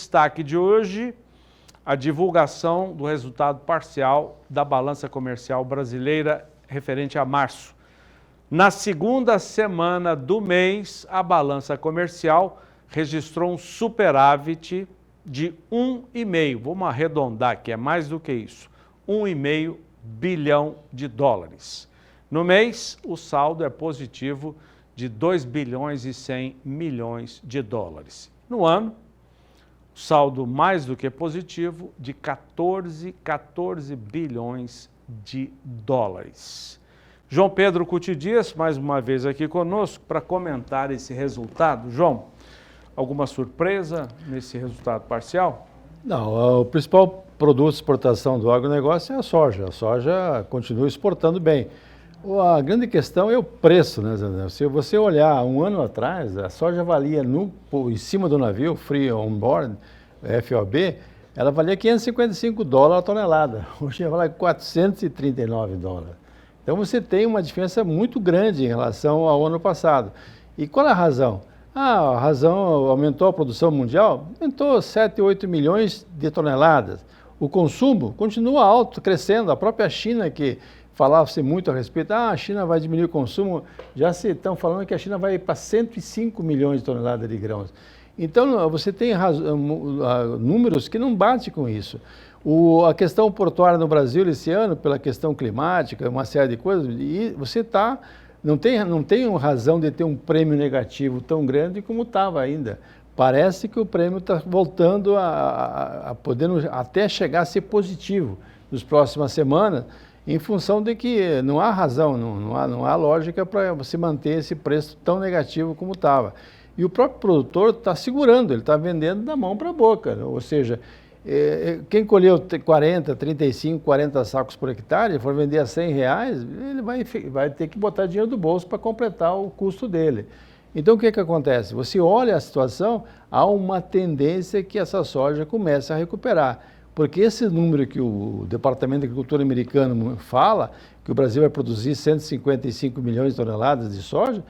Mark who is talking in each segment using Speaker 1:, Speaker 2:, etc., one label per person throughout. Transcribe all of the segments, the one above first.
Speaker 1: destaque de hoje, a divulgação do resultado parcial da balança comercial brasileira referente a março. Na segunda semana do mês, a balança comercial registrou um superávit de 1,5, vamos arredondar que é mais do que isso, 1,5 bilhão de dólares. No mês, o saldo é positivo de 2 bilhões e 100 milhões de dólares. No ano, o saldo mais do que positivo de 14 bilhões de dólares. João Pedro Cuti Dias, mais uma vez aqui conosco, para comentar esse resultado. João, alguma surpresa nesse resultado parcial?
Speaker 2: Não, o principal produto de exportação do agronegócio é a soja. A soja continua exportando bem. A grande questão é o preço, né, Zé? Se você olhar um ano atrás, a soja valia em cima do navio, Free On Board, FOB, ela valia 555 dólares a tonelada. Hoje ela vale 439 dólares. Então você tem uma diferença muito grande em relação ao ano passado. E qual é a razão? A razão, aumentou a produção mundial? Aumentou 7, 8 milhões de toneladas. O consumo continua alto, crescendo. A própria China, que falava-se muito a respeito, a China vai diminuir o consumo, já se estão falando que a China vai para 105 milhões de toneladas de grãos. Então, você tem números que não batem com isso. A questão portuária no Brasil esse ano, pela questão climática, uma série de coisas, e você não tem razão de ter um prêmio negativo tão grande como estava ainda. Parece que o prêmio está voltando a podendo até chegar a ser positivo nas próximas semanas, em função de que não há razão, não há lógica para você manter esse preço tão negativo como estava. E o próprio produtor está segurando, ele está vendendo da mão para a boca, ou seja, quem colheu 40, 35, 40 sacos por hectare, for vender a R$100, ele vai ter que botar dinheiro do bolso para completar o custo dele. Então o que acontece? Você olha a situação, há uma tendência que essa soja comece a recuperar. Porque esse número que o Departamento de Agricultura americano fala, que o Brasil vai produzir 155 milhões de toneladas de soja,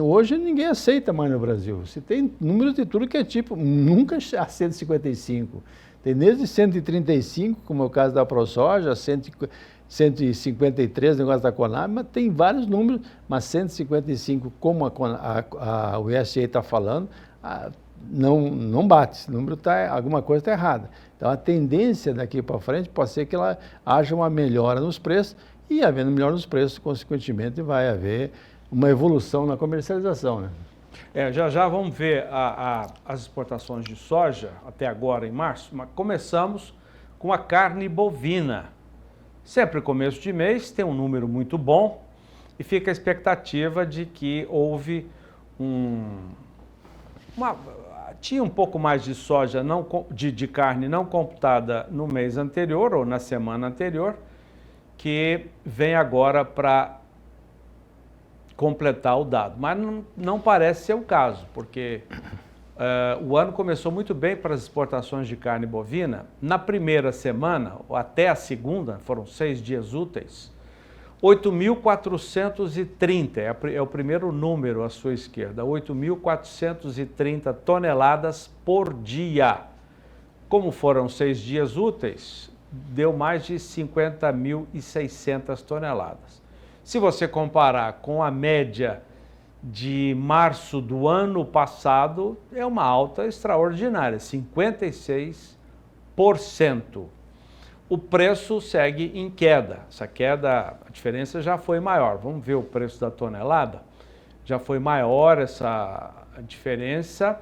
Speaker 2: hoje ninguém aceita mais no Brasil. Você tem números de tudo que é tipo, nunca a 155. Tem desde 135, como é o caso da ProSoja, 153, negócio da Conab, mas tem vários números, mas 155, como a USDA está falando, não bate, esse número alguma coisa está errada. Então a tendência daqui para frente pode ser que haja uma melhora nos preços, e havendo melhora nos preços, consequentemente vai haver uma evolução na comercialização, né?
Speaker 1: Já vamos ver as exportações de soja até agora em março, mas começamos com a carne bovina. Sempre começo de mês tem um número muito bom e fica a expectativa de que houve tinha um pouco mais de soja, de carne não computada no mês anterior ou na semana anterior, que vem agora para completar o dado. Mas não parece ser o caso, porque o ano começou muito bem para as exportações de carne bovina. Na primeira semana, ou até a segunda, foram 6 dias úteis, 8.430, é o primeiro número à sua esquerda, 8.430 toneladas por dia. Como foram 6 dias úteis, deu mais de 50.600 toneladas. Se você comparar com a média de março do ano passado, é uma alta extraordinária, 56%. O preço segue em queda. Essa queda, a diferença já foi maior. Vamos ver o preço da tonelada. Já foi maior essa diferença.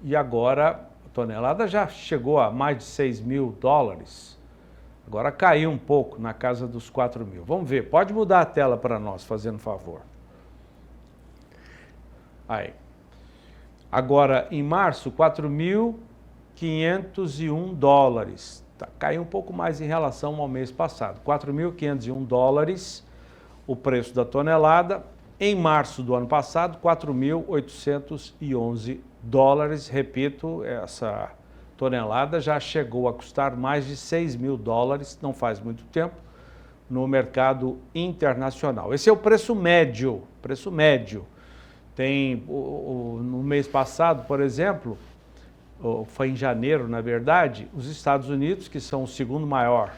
Speaker 1: E agora a tonelada já chegou a mais de 6 mil dólares. Agora caiu um pouco, na casa dos 4 mil. Vamos ver, pode mudar a tela para nós, fazendo favor. Aí. Agora, em março, 4.501 dólares. Caiu um pouco mais em relação ao mês passado. 4.501 dólares, o preço da tonelada. Em março do ano passado, 4.811 dólares. Repito, essa tonelada já chegou a custar mais de 6 mil dólares, não faz muito tempo, no mercado internacional. Esse é o preço médio No mês passado, por exemplo, foi em janeiro, na verdade, os Estados Unidos, que são o segundo maior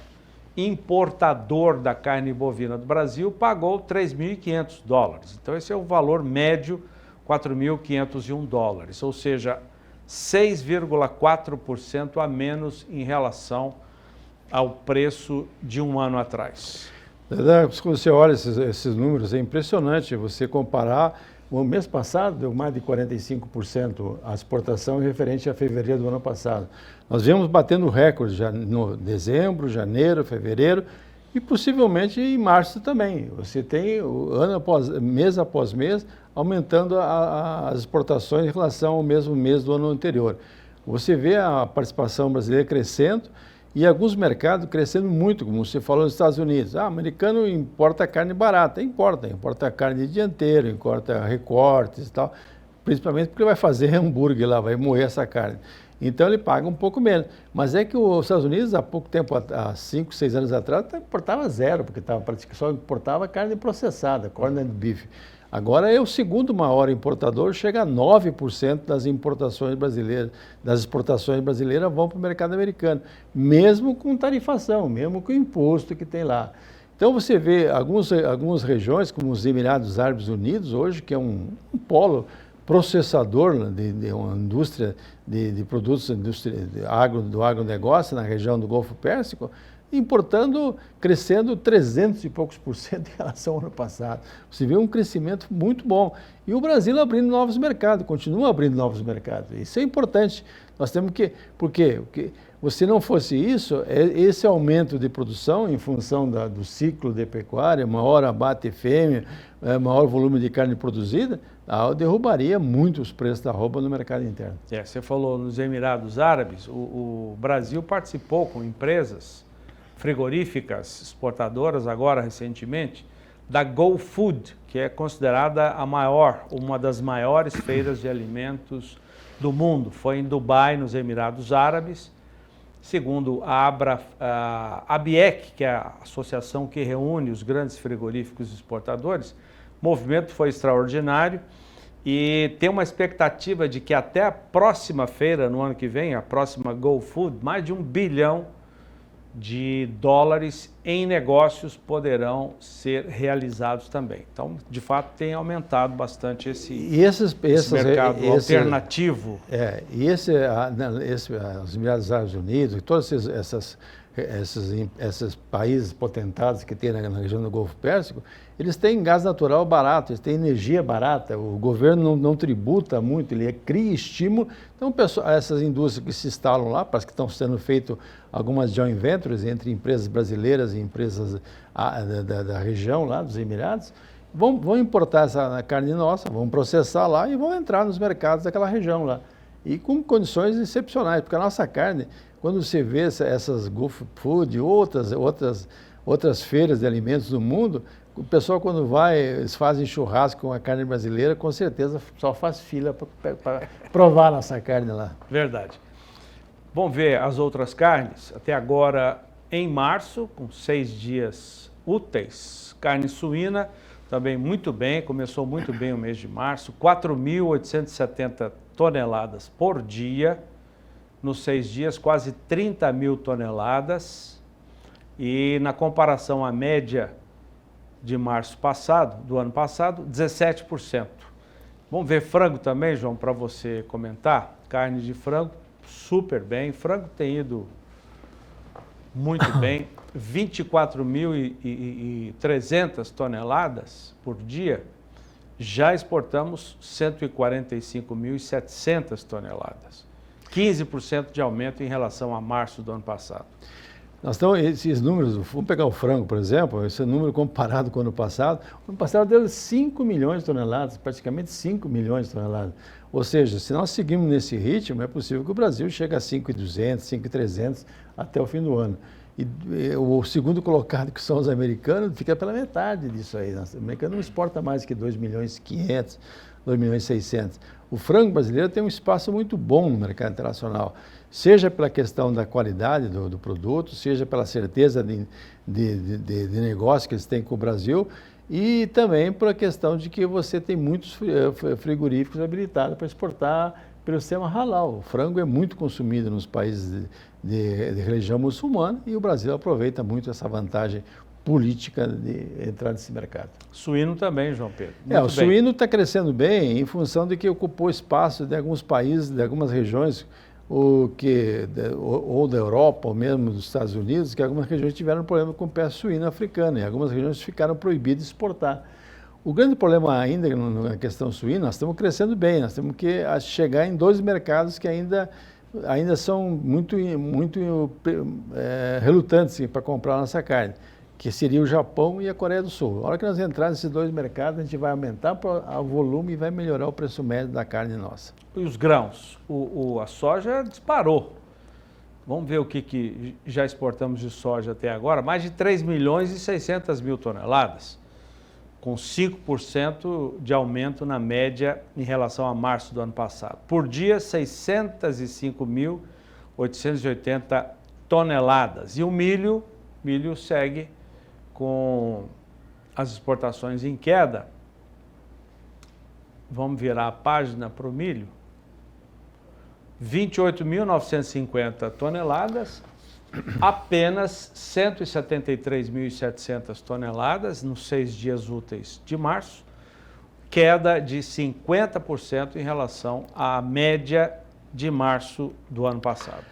Speaker 1: importador da carne bovina do Brasil, pagou 3.500 dólares. Então, esse é o valor médio, 4.501 dólares, ou seja, 6,4% a menos em relação ao preço de um ano atrás.
Speaker 2: Quando você olha esses números, é impressionante você comparar. O mês passado deu mais de 45% a exportação referente a fevereiro do ano passado. Nós viemos batendo recorde já no dezembro, janeiro, fevereiro e possivelmente em março também. Você tem mês após mês aumentando as exportações em relação ao mesmo mês do ano anterior. Você vê a participação brasileira crescendo e alguns mercados crescendo muito, como você falou nos Estados Unidos. O americano importa carne barata, importa carne de dianteiro, importa recortes e tal, principalmente porque ele vai fazer hambúrguer lá, vai moer essa carne. Então ele paga um pouco menos. Mas é que os Estados Unidos, há pouco tempo, há 5, 6 anos atrás, importava zero, porque só importava carne processada, corned beef. Agora é o segundo maior importador, chega a 9% das importações brasileiras, das exportações brasileiras vão para o mercado americano, mesmo com tarifação, mesmo com o imposto que tem lá. Então você vê algumas regiões, como os Emirados Árabes Unidos, hoje, que é um polo processador de uma indústria de produtos do agronegócio na região do Golfo Pérsico, crescendo 300 e poucos % em relação ao ano passado. Você vê um crescimento muito bom. E o Brasil abrindo novos mercados, continua abrindo novos mercados. Isso é importante. Nós temos que... Por quê? Porque se não fosse isso, esse aumento de produção em função do ciclo de pecuária, maior abate fêmea, maior volume de carne produzida, derrubaria muito os preços da arroba no mercado interno.
Speaker 1: Você falou nos Emirados Árabes, o Brasil participou com empresas frigoríficas exportadoras, agora recentemente, da Go Food, que é considerada uma das maiores feiras de alimentos do mundo. Foi em Dubai, nos Emirados Árabes. Segundo a ABIEC, que é a associação que reúne os grandes frigoríficos exportadores, o movimento foi extraordinário e tem uma expectativa de que até a próxima feira, no ano que vem, a próxima Go Food, mais de $1 bilhão em negócios poderão ser realizados também. Então, de fato, tem aumentado bastante esse mercado alternativo.
Speaker 2: Os Emirados Árabes Unidos e todos esses países potentados que tem na região do Golfo Pérsico, eles têm gás natural barato, eles têm energia barata, o governo não tributa muito, ele cria estímulo. Então, essas indústrias que se instalam lá, parece que estão sendo feitas algumas joint ventures entre empresas brasileiras e empresas da região lá, dos Emirados, vão importar essa carne nossa, vão processar lá e vão entrar nos mercados daquela região lá. E com condições excepcionais, porque a nossa carne, quando você vê essas Gulf Food e outras feiras de alimentos do mundo, o pessoal quando eles fazem churrasco com a carne brasileira, com certeza só faz fila para provar nossa carne lá.
Speaker 1: Verdade. Vamos ver as outras carnes. Até agora, em março, com 6 dias úteis, carne suína também muito bem, começou muito bem o mês de março, 4.870 toneladas por dia, nos 6 dias, quase 30 mil toneladas, e na comparação à média de março passado, do ano passado, 17%. Vamos ver frango também, João, para você comentar. Carne de frango, super bem. Frango tem ido muito bem. 24.300 toneladas por dia. Já exportamos 145.700 toneladas. 15% de aumento em relação a março do ano passado.
Speaker 2: Esses números, vamos pegar o frango, por exemplo, esse número comparado com o ano passado deu 5 milhões de toneladas, praticamente 5 milhões de toneladas. Ou seja, se nós seguirmos nesse ritmo, é possível que o Brasil chegue a 5.200, 5.300 até o fim do ano. E o segundo colocado, que são os americanos, fica pela metade disso aí. O americano não exporta mais que 2.500.000, 2.600.000. O frango brasileiro tem um espaço muito bom no mercado internacional. seja pela questão da qualidade do produto, seja pela certeza de negócio que eles têm com o Brasil, e também pela questão de que você tem muitos frigoríficos habilitados para exportar pelo sistema halal. O frango é muito consumido nos países de religião muçulmana e o Brasil aproveita muito essa vantagem política de entrar nesse mercado.
Speaker 1: Suíno também, João Pedro.
Speaker 2: O suíno está crescendo bem em função de que ocupou espaço de alguns países, de algumas regiões, ou da Europa, ou mesmo dos Estados Unidos, que algumas regiões tiveram problema com peste suína africana, e algumas regiões ficaram proibidas de exportar. O grande problema ainda na questão suína, nós estamos crescendo bem, nós temos que chegar em 2 mercados que ainda são muito relutantes para comprar a nossa carne, que seria o Japão e a Coreia do Sul. A hora que nós entrarmos nesses 2 mercados, a gente vai aumentar o volume e vai melhorar o preço médio da carne nossa.
Speaker 1: E os grãos? A soja disparou. Vamos ver o que já exportamos de soja até agora. Mais de 3 milhões e 600 mil toneladas, com 5% de aumento na média em relação a março do ano passado. Por dia, 605.880 toneladas. E o milho segue com as exportações em queda. Vamos virar a página para o milho. 28.950 toneladas, apenas 173.700 toneladas nos 6 dias úteis de março, queda de 50% em relação à média de março do ano passado.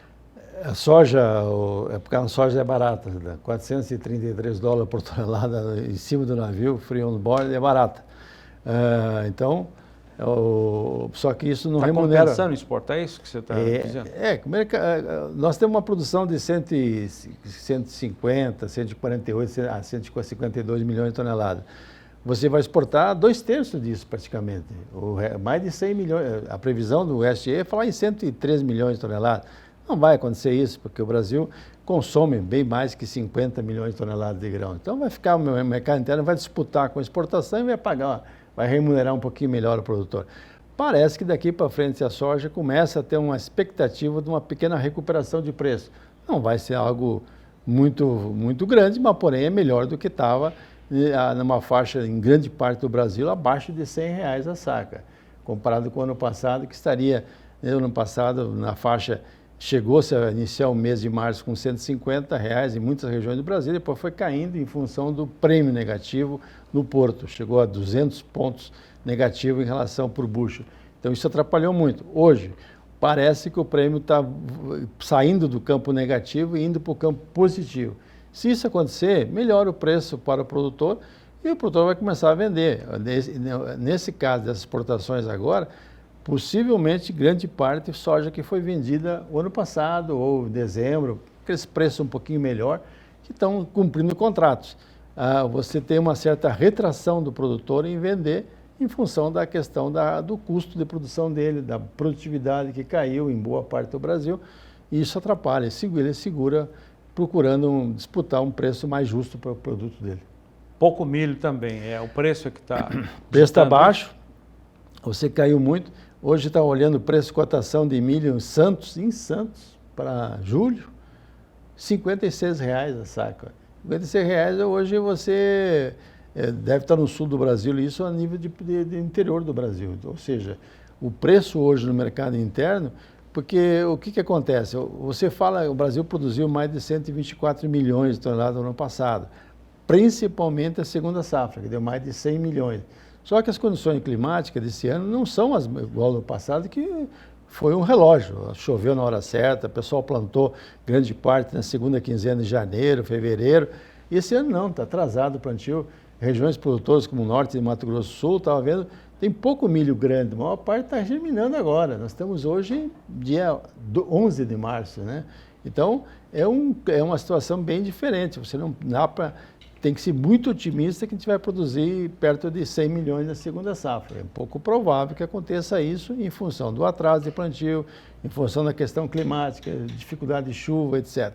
Speaker 2: A soja, porque a soja é barata, $433 por tonelada em cima do navio, free on board, é barata. Então, só que isso não remunera.
Speaker 1: Está compensando exportar, é isso que você está dizendo?
Speaker 2: Nós temos uma produção de 150, 148 a 152 milhões de toneladas. Você vai exportar 2/3 disso praticamente, mais de 100 milhões. A previsão do USDA é falar em 103 milhões de toneladas. Não vai acontecer isso, porque o Brasil consome bem mais que 50 milhões de toneladas de grão. Então vai ficar, o mercado interno vai disputar com a exportação e vai remunerar um pouquinho melhor o produtor. Parece que daqui para frente a soja começa a ter uma expectativa de uma pequena recuperação de preço. Não vai ser algo muito grande, mas porém é melhor do que estava numa faixa, em grande parte do Brasil, abaixo de R$100 a saca, comparado com o ano passado, que estaria, ano passado, na faixa. Chegou-se a iniciar o mês de março com R$150 em muitas regiões do Brasil, depois foi caindo em função do prêmio negativo no porto. Chegou a 200 pontos negativo em relação para o bucho. Então isso atrapalhou muito. Hoje, parece que o prêmio está saindo do campo negativo e indo para o campo positivo. Se isso acontecer, melhora o preço para o produtor e o produtor vai começar a vender. Nesse caso das exportações agora, possivelmente grande parte de soja que foi vendida o ano passado ou em dezembro, aqueles preços um pouquinho melhor, que estão cumprindo contratos. Você tem uma certa retração do produtor em vender em função da questão do custo de produção dele, da produtividade que caiu em boa parte do Brasil, e isso atrapalha, ele segura procurando disputar um preço mais justo para o produto dele.
Speaker 1: Pouco milho também, o preço que está...
Speaker 2: O preço está baixo, você caiu muito. Hoje está olhando o preço de cotação de milho em Santos, para julho, R$56 a saca. R$56 hoje você deve estar no sul do Brasil, isso a nível de interior do Brasil. Ou seja, o preço hoje no mercado interno, porque o que acontece? Você fala, o Brasil produziu mais de 124 milhões de toneladas no ano passado, principalmente a segunda safra, que deu mais de 100 milhões. Só que as condições climáticas desse ano não são as igual do passado, que foi um relógio. Choveu na hora certa, o pessoal plantou grande parte na segunda quinzena de janeiro, fevereiro. E esse ano não, está atrasado o plantio. Regiões produtoras como o norte de Mato Grosso do Sul, estava vendo, tem pouco milho grande, a maior parte está germinando agora. Nós estamos hoje, dia 11 de março, né? Então, é uma situação bem diferente. Você não dá para... Tem que ser muito otimista que a gente vai produzir perto de 100 milhões na segunda safra. É um pouco provável que aconteça isso em função do atraso de plantio, em função da questão climática, dificuldade de chuva, etc.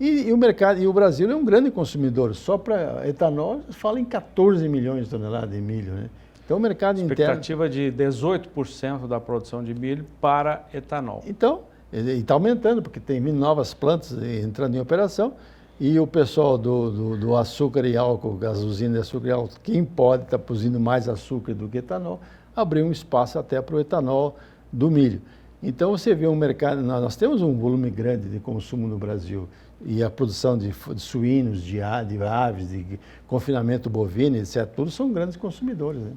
Speaker 2: E o Brasil é um grande consumidor. Só para etanol, fala em 14 milhões de toneladas de milho, né? Então, o mercado interno...
Speaker 1: Expectativa de 18% da produção de milho para etanol.
Speaker 2: Então, E está aumentando, porque tem vindo novas plantas entrando em operação, e o pessoal do açúcar e álcool, as usinas de açúcar e álcool, quem pode estar produzindo mais açúcar do que etanol, abriu um espaço até para o etanol do milho. Então você vê um mercado, nós temos um volume grande de consumo no Brasil, e a produção de suínos, de aves, de confinamento bovino, etc., todos são grandes consumidores, né?